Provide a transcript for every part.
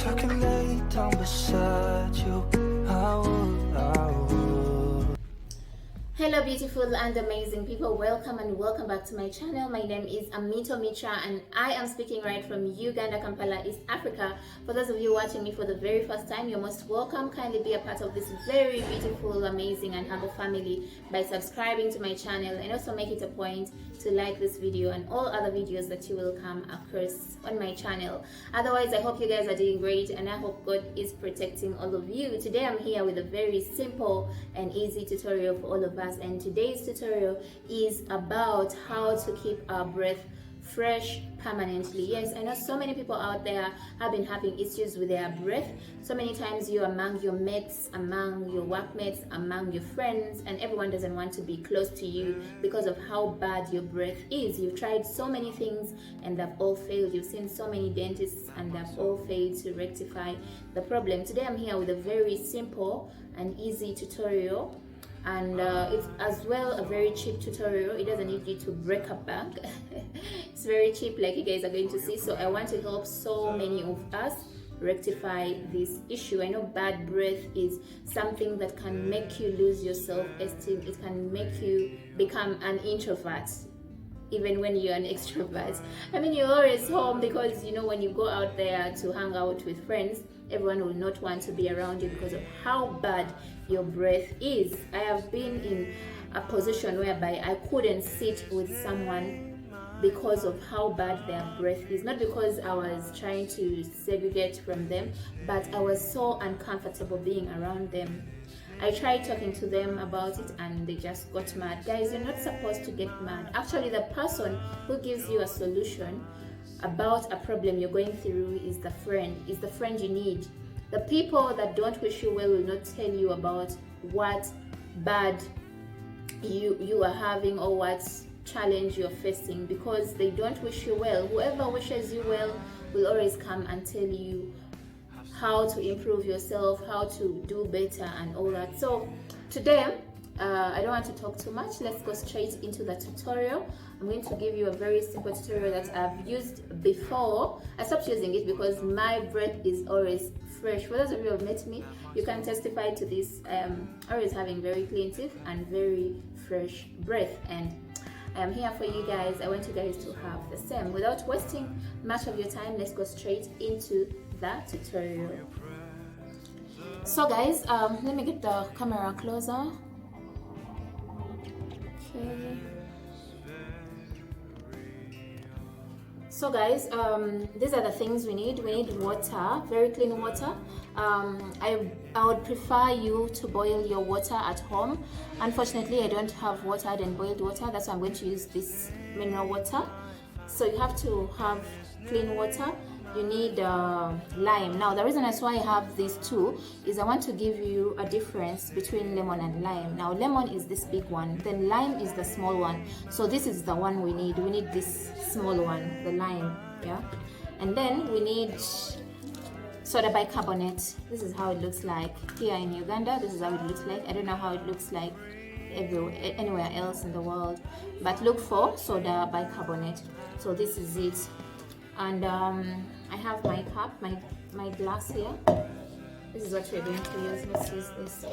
If I can lay down beside you, I would. Hello beautiful and amazing people, welcome and welcome back to my channel. My name is Amito and I am speaking right from Uganda, Kampala, East Africa. For those of you watching me for the very first time, you're most welcome. Kindly be a part of this very beautiful, amazing and humble family by subscribing to my channel, and also make it a point to like this video and all other videos that you will come across on my channel. Otherwise, I hope you guys are doing great and I hope God is protecting all of you. Today I'm here with a very simple and easy tutorial for all of us, and today's tutorial is about how to keep our breath fresh permanently. Yes, I know so many people out there have been having issues with their breath. So many times you among your mates, among your workmates, among your friends, and everyone doesn't want to be close to you because of how bad your breath is. You've tried so many things and they've all failed. You've seen so many dentists and they've all failed to rectify the problem. Today I'm here with a very simple and easy tutorial, and it's as well a very cheap tutorial. It doesn't need you to break a bank. It's very cheap, like you guys are going to see. So I want to help so many of us rectify this issue. I know bad breath is something that can make you lose your self-esteem. It can make you become an introvert even when you're an extrovert. I mean, you're always home because, you know, when you go out there to hang out with friends, everyone will not want to be around you because of how bad your breath is. I have been in a position whereby I couldn't sit with someone because of how bad their breath is. Not because I was trying to segregate from them, but I was so uncomfortable being around them. I tried talking to them about it and they just got mad. Guys, you're not supposed to get mad. Actually, the person who gives you a solution about a problem you're going through is the friend you need. The people that don't wish you well will not tell you about what bad you are having or what challenge you're facing, because they don't wish you well. Whoever wishes you well will always come and tell you how to improve yourself, how to do better and all that. So today I don't want to talk too much. Let's go straight into the tutorial. I'm going to give you a very simple tutorial that I've used before. I stopped using it because my breath is always fresh. For those of you who have met me, you can testify to this. Always having very clean teeth and very fresh breath, and I am here for you guys. I want you guys to have the same. Without wasting much of your time, let's go straight into the tutorial. So guys, let me get the camera closer. Okay. So guys, these are the things we need. We need water, very clean water. I would prefer you to boil your water at home. Unfortunately, I don't have water and boiled water. That's why I'm going to use this mineral water. So you have to have clean water. You need lime. Now the reason that's why I have these two is I want to give you a difference between lemon and lime. Now lemon is this big one, then lime is the small one. So this is the one we need. We need this small one, the lime, yeah. And then we need soda bicarbonate. This is how it looks like here in Uganda. This is how it looks like. I don't know how it looks like anywhere else in the world, but look for soda bicarbonate. So this is it. And I have my cup, my glass here. This is what we're going to use. Let's use this.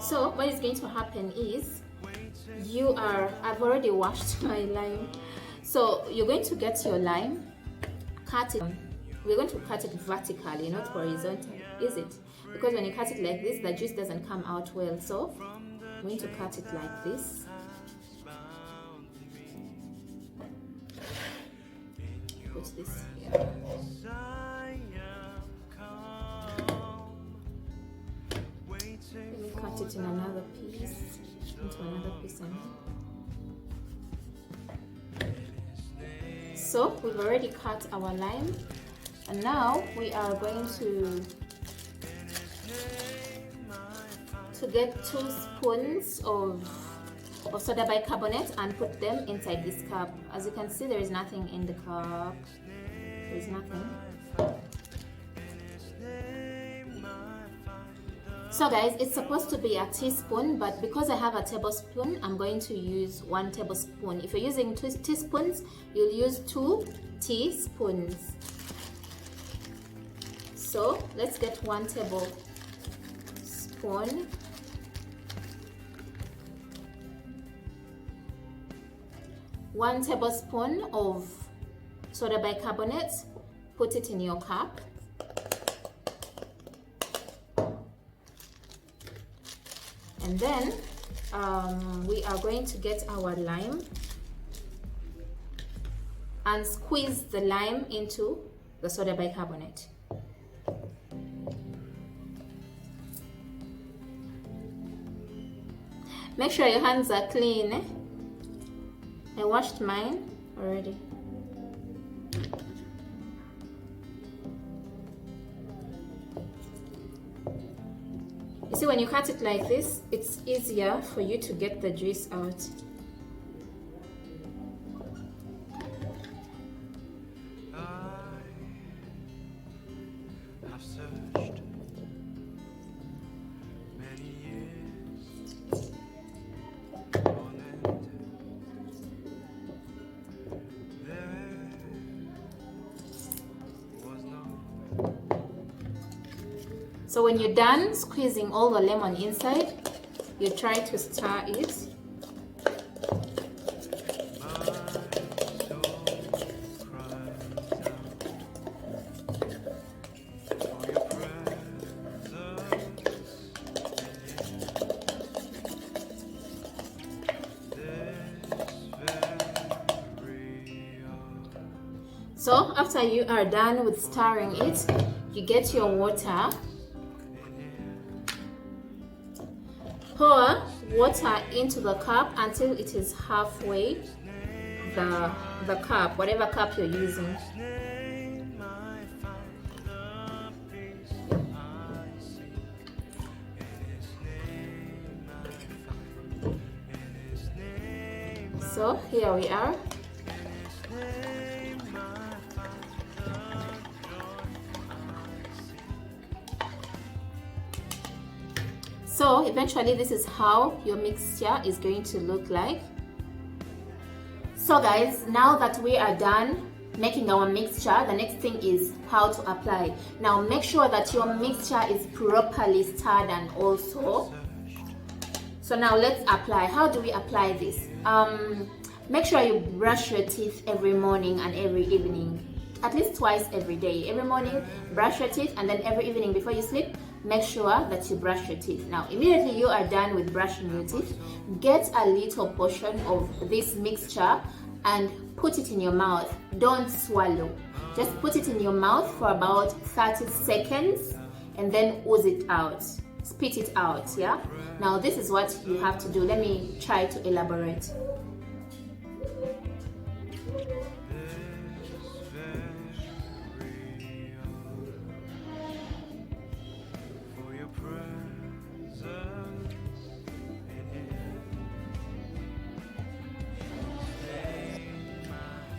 So what is going to happen is I've already washed my lime. So you're going to get your lime, cut it. We're going to cut it vertically, not horizontally, is it? Because when you cut it like this, the juice doesn't come out well. So I'm going to cut it like this. Put this here. Let me cut it in another piece, into another piece. So we've already cut our lime, and now we are going to get 2 spoons of soda bicarbonate and put them inside this cup. As you can see, there is nothing in the cup. There is nothing. So guys, it's supposed to be a teaspoon, but because I have a tablespoon, I'm going to use 1 tablespoon. If you're using 2 teaspoons, you'll use 2 teaspoons. So let's get 1 tablespoon of soda bicarbonate. Put it in your cup. And then we are going to get our lime and squeeze the lime into the soda bicarbonate. Make sure your hands are clean. I washed mine already. You see, when you cut it like this, it's easier for you to get the juice out. So when you're done squeezing all the lemon inside, you try to stir it. So after you are done with stirring it, you get your water. Pour water into the cup until it is halfway the cup, whatever cup you're using. So here we are. So eventually this is how your mixture is going to look like. So guys, now that we are done making our mixture, the next thing is how to apply. Now make sure that your mixture is properly stirred and also. So now let's apply. How do we apply this? Make sure you brush your teeth every morning and every evening. At least twice every day. Every morning, brush your teeth, and then every evening before you sleep, make sure that you brush your teeth. Now, immediately you are done with brushing your teeth, get a little portion of this mixture and put it in your mouth. Don't swallow. Just put it in your mouth for about 30 seconds and then ooze it out. Spit it out, yeah? Now, this is what you have to do. Let me try to elaborate.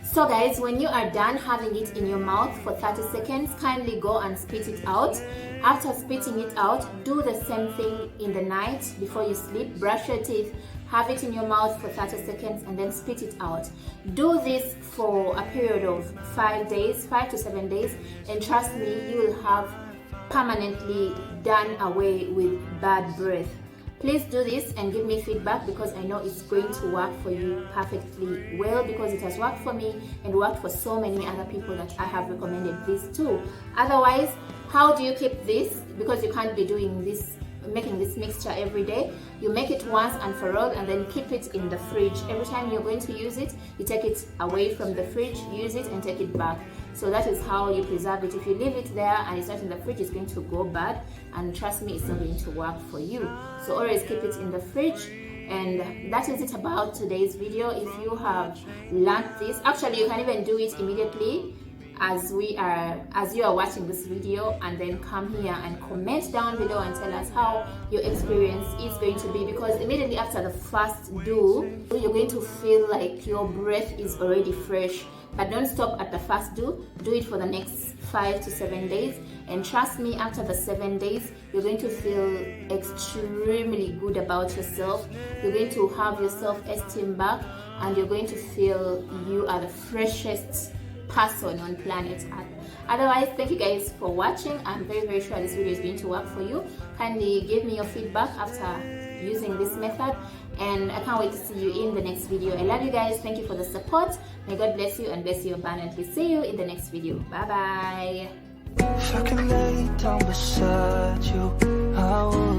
So guys, when you are done having it in your mouth for 30 seconds, kindly go and spit it out. After spitting it out, do the same thing in the night before you sleep. Brush your teeth, have it in your mouth for 30 seconds and then spit it out. Do this for a period of 5 days, 5 to 7 days, and trust me, you will have permanently done away with bad breath. Please do this and give me feedback because I know it's going to work for you perfectly well, because it has worked for me and worked for so many other people that I have recommended this to. Otherwise, how do you keep this? Because you can't be doing this, making this mixture every day. You make it once and for all and then keep it in the fridge. Every time you're going to use it, you take it away from the fridge, use it and take it back. So that is how you preserve it. If you leave it there and it's not in the fridge, it's going to go bad, and trust me, it's not going to work for you. So always keep it in the fridge. And that is it about today's video. If you have learned this, actually you can even do it immediately as you are watching this video, and then come here and comment down below and tell us how your experience is going to be, because immediately after the first do, you're going to feel like your breath is already fresh. But don't stop at the first do it for the next 5 to 7 days, and trust me, after the 7 days you're going to feel extremely good about yourself. You're going to have your self-esteem back, and you're going to feel you are the freshest person on planet Earth. Otherwise, thank you guys for watching. I'm very sure this video is going to work for you. Kindly give me your feedback after using this method, and I can't wait to see you in the next video. I love you guys. Thank you for the support. May God bless you and bless you abundantly. See you in the next video. Bye bye. If I can lay down beside you, I would.